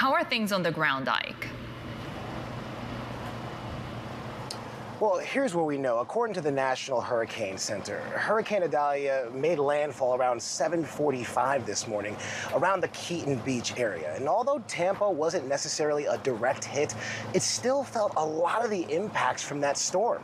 How are things on the ground, Ike? Well, here's what we know. According to the National Hurricane Center, Hurricane Idalia made landfall around 7:45 this morning around the Keaton Beach area. And although Tampa wasn't necessarily a direct hit, it still felt a lot of the impacts from that storm.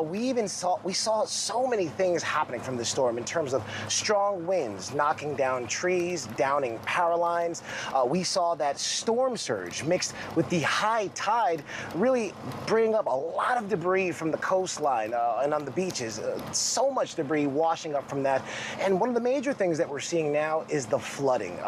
We saw so many things happening from the storm in terms of strong winds, knocking down trees, downing power lines. We saw that storm surge mixed with the high tide really bring up a lot of debris from the coastline and on the beaches. So much debris washing up from that. And one of the major things that we're seeing now is the flooding.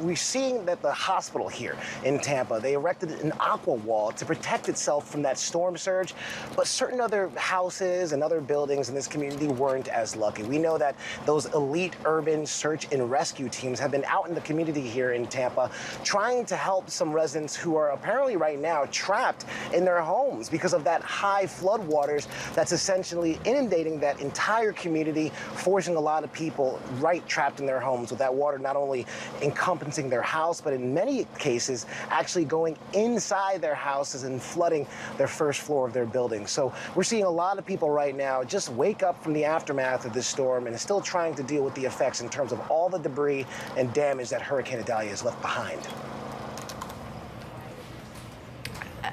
We're seeing that the hospital here in Tampa, they erected an aqua wall to protect itself from that storm surge, but certain other houses and other buildings in this community weren't as lucky. We know that those elite urban search and rescue teams have been out in the community here in Tampa trying to help some residents who are apparently right now trapped in their homes because of that high flood waters that's essentially inundating that entire community, forcing a lot of people right trapped in their homes with that water not only encompassing their house, but in many cases actually going inside their houses and flooding their first floor of their building. So we're seeing a lot of people right now just wake up from the aftermath of this storm and still trying to deal with the effects in terms of all the debris and damage that Hurricane Idalia has left behind.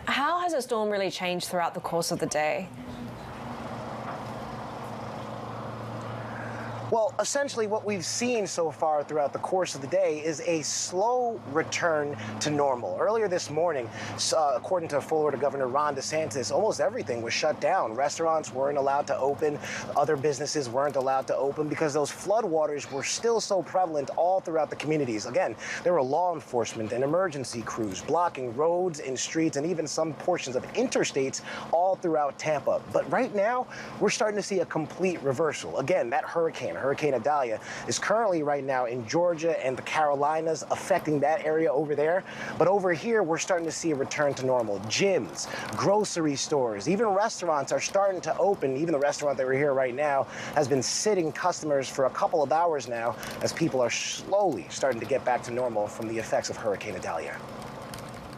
How has the storm really changed throughout the course of the day? Well, essentially what we've seen so far throughout the course of the day is a slow return to normal. Earlier this morning, according to Florida Governor Ron DeSantis, almost everything was shut down. Restaurants weren't allowed to open. Other businesses weren't allowed to open because those floodwaters were still so prevalent all throughout the communities. Again, there were law enforcement and emergency crews blocking roads and streets and even some portions of interstates all throughout Tampa. But right now, we're starting to see a complete reversal. Again, that Hurricane Idalia is currently right now in Georgia and the Carolinas, affecting that area over there. But over here, we're starting to see a return to normal. Gyms, grocery stores, even restaurants are starting to open. Even the restaurant that we're here right now has been sitting customers for a couple of hours now as people are slowly starting to get back to normal from the effects of Hurricane Idalia.